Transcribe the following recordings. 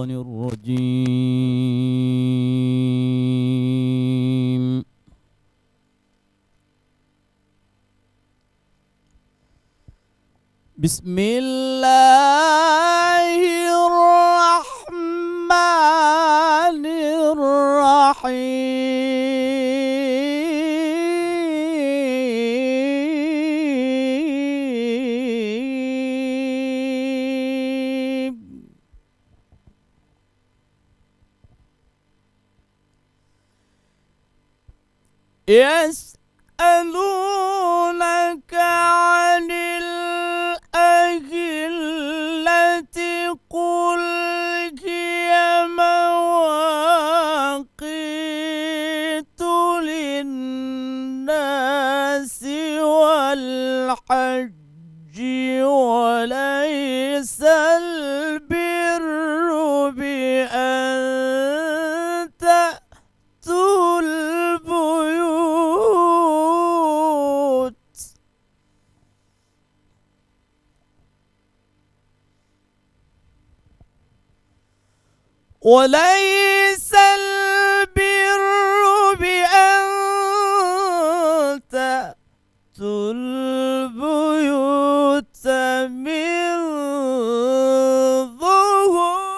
الشيطان الرجيم. بسم الله الرحمن الرحيم. يسألونك عن الأهلة قل هي مواقيت للناس والحج وليس البر بأن تأتوا البيوت وليس البر بأن تأتوا البيوت من ظهورها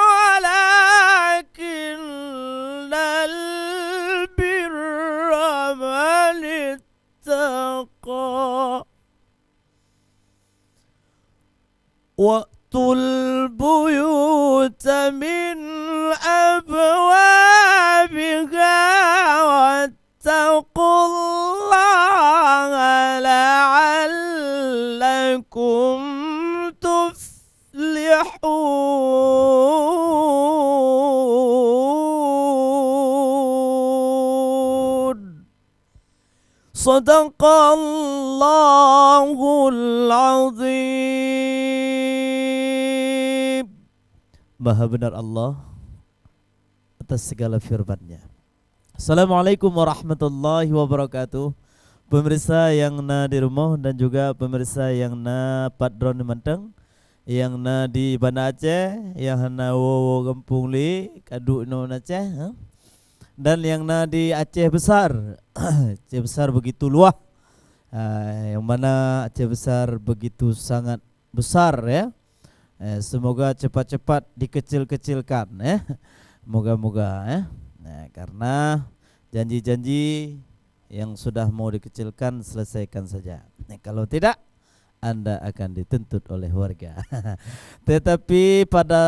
ولكن البر من اتقى وأتوا البيوت من أبوابها واتقوا الله لعلكم تفلحون. صدق الله العظيم. Maha benar Allah atas segala firman-Nya. Assalamualaikum warahmatullahi wabarakatuh. Pemirsa yang na di rumah dan juga pemirsa yang na padron di Manteng, yang na di Banda Aceh, yang na wo Kampung Li, Kaduk no Aceh, dan yang na di Aceh Besar. Aceh Besar begitu luas, yang mana Aceh Besar begitu sangat besar ya. Semoga cepat-cepat dikecil-kecilkan ya. Moga-moga ya. Nah, karena janji-janji yang sudah mau dikecilkan selesaikan saja. Nah, kalau tidak Anda akan dituntut oleh warga. Tetapi pada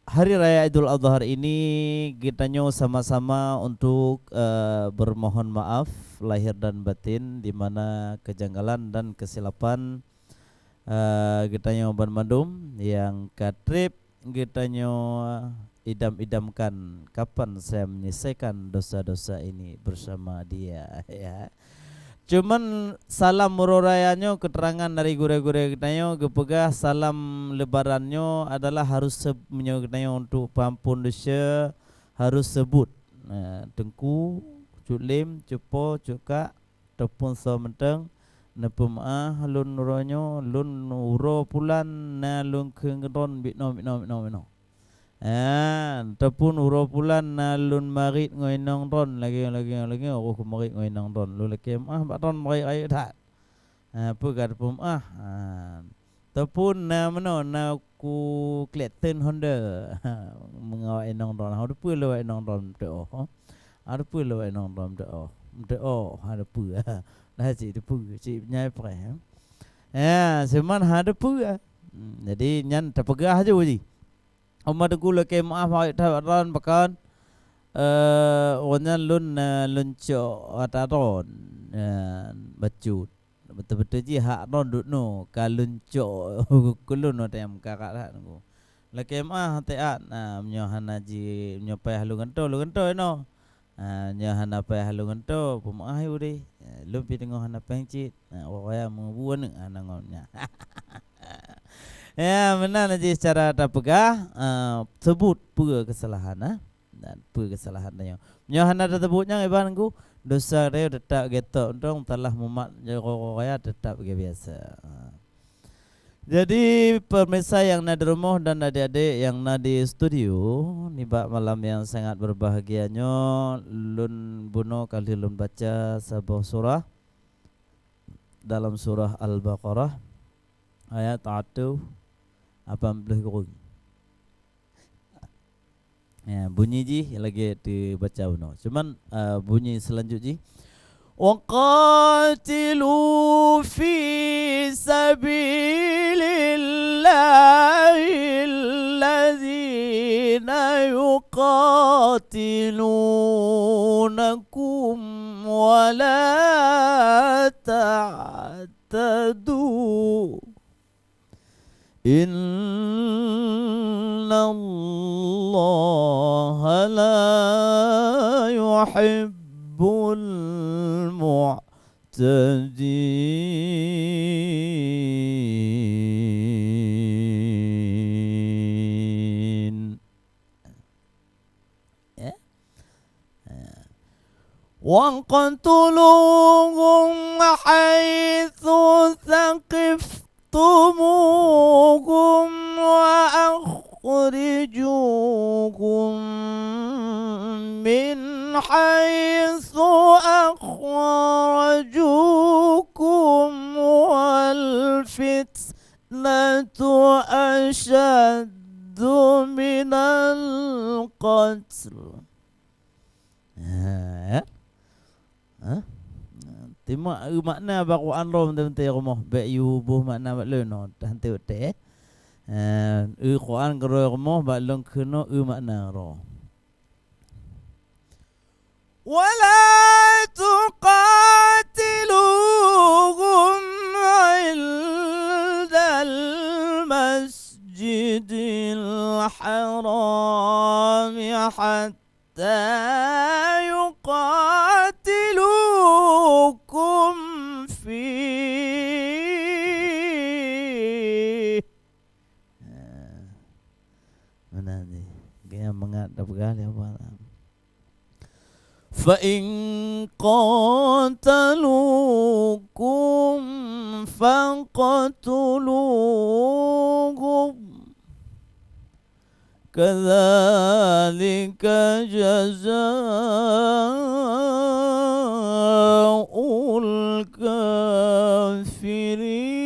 Hari Raya Idul Adha hari ini kita sama-sama untuk bermohon maaf lahir dan batin di mana kejanggalan dan kesilapan kita ban mandum yang katrip kita idam-idamkan kapan saya menyelesaikan dosa-dosa ini bersama dia ya. Cuman salam murorayanya keterangan dari gure-gure kita kepegah salam lebarannya adalah harus kita untuk pampun dosa harus sebut tengku culim cepo cuka tepun somenteng nepemaah lun ronyo lun uro pulan na lun kengron bitno tepun uro pulan na lun marit ngoinong ron lagi aku marit ngoinong ron lu lagi baton marit ayo tak pegat pemaah tepun na meno na ku kleten Honda mengawai enong ron ada pu lu enong ron teo ada pu lu enong ron teo ada pu dah cik depu cik nyai pre seman depu jadi nyan terpegah aja uji Oma deku leke maaf awak ron bakan onyan lunco ataron bacut betul-betul ji hak ron dudno kalunco kulun otem kakak dah nunggu leke maaf teat menyohan haji menyopai halu gento no nyahan apa halu gento pemaah yu deh lebih tengok hana pengcit waya membuan nangonnya ya benar aja secara terpegah sebut pura kesalahan dan pura kesalahan yang nyahan ada sebutnya ibanku dosa dia tetap getok undang telah mumat jauh raya tetap biasa Jadi pemirsa yang ada di rumah dan adik-adik yang ada di studio, ni malam yang sangat berbahagianya lun buno kali lun baca sebuah surah dalam surah Al-Baqarah ayat 80. Ya, bunyi ji lagi dibaca buno. Cuman bunyi selanjutnya وقاتلوا في سبيل الله الذين يقاتلونكم ولا تعتدوا إن الله لا يحب المعتدين وقتلوهم حيث ثقفتموهم وأخرجوهم من حيث أخرجوكم والفتنة أشد من القتل. Timak makna Al-Quran rom tentang rumah bayu buh makna makluno tanti utte. Al-Quran karo rumah baklong kena makna ro. ولا تقاتلوهم عند المسجد الحرام حتى يقاتلوكم فيه. Mana ni? Kaya mengadap kali apa? فإن قاتلوكم فاقتلوهم كذلك جزاء الكافرين.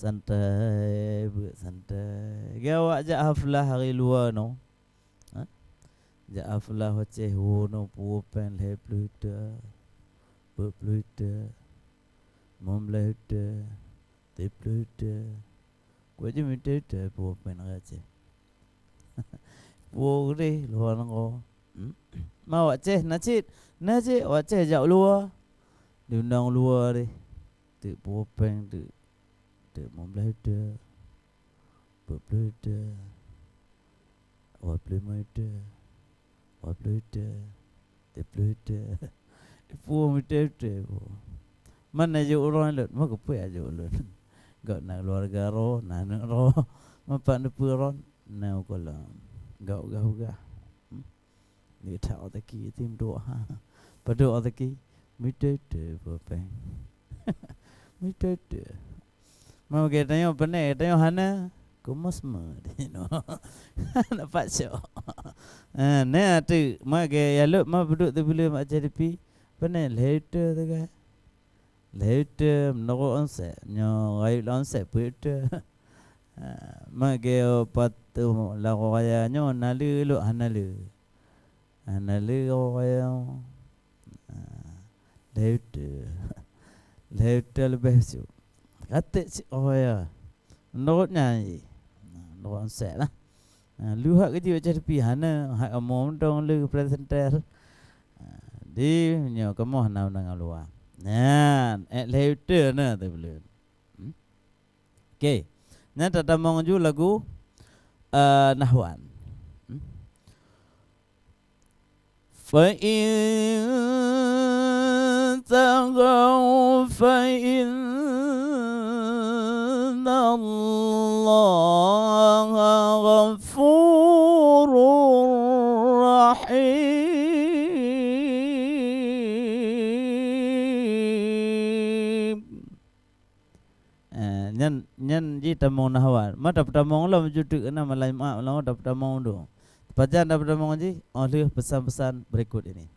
Santai, santai. Gawak jak haflah hari luar no. Jak haflah waceh no pupen le pluta. Bepluta. Momleta. Tepluta. Gua je minta pupen race. Boleh luar ngo. Mau waceh nacit. Nacit waceh jak luar. Diundang luar deh. Tu pupen tu. Memblada, berblada, wablemada, wablada, teblada, ibu mendada, mana je orang lain, mak apa aja orang, gak nak keluarga roh, nak roh, mampak nak peron, nak kolam, gak, ni tahu taki tim doa, pada taki, mendada berpeng, mendada. Mau kita tanya apa ni? Tanya Hana, kumas mah, nak paksa. Ni tu, mak kita lalu mak duduk tu bila mak jadi pi, apa ni? Later tu kan? Later, menurut onse, nyorai onse puter. Mak kita patu lagu raya nyo nalu lu Hanalu, Hanalu raya. Later lebih su. Kata si ya, menurutnya menurut saya lah. Lu hak kerja macam tepi hana hak amom dong lu presenter. Di nyo kamu hana nang luar. Nah, later na tu belum. Okay, nanti kita mau ngaju lagu Nahwan. فإن تغوا فإن الله غفور رحيم. ngaji tamong nahwan. Ma dapat tamong lah menjuduk na malai ma lah dapat tamong do. Baca dapat tamong ngaji oleh pesan-pesan berikut ini.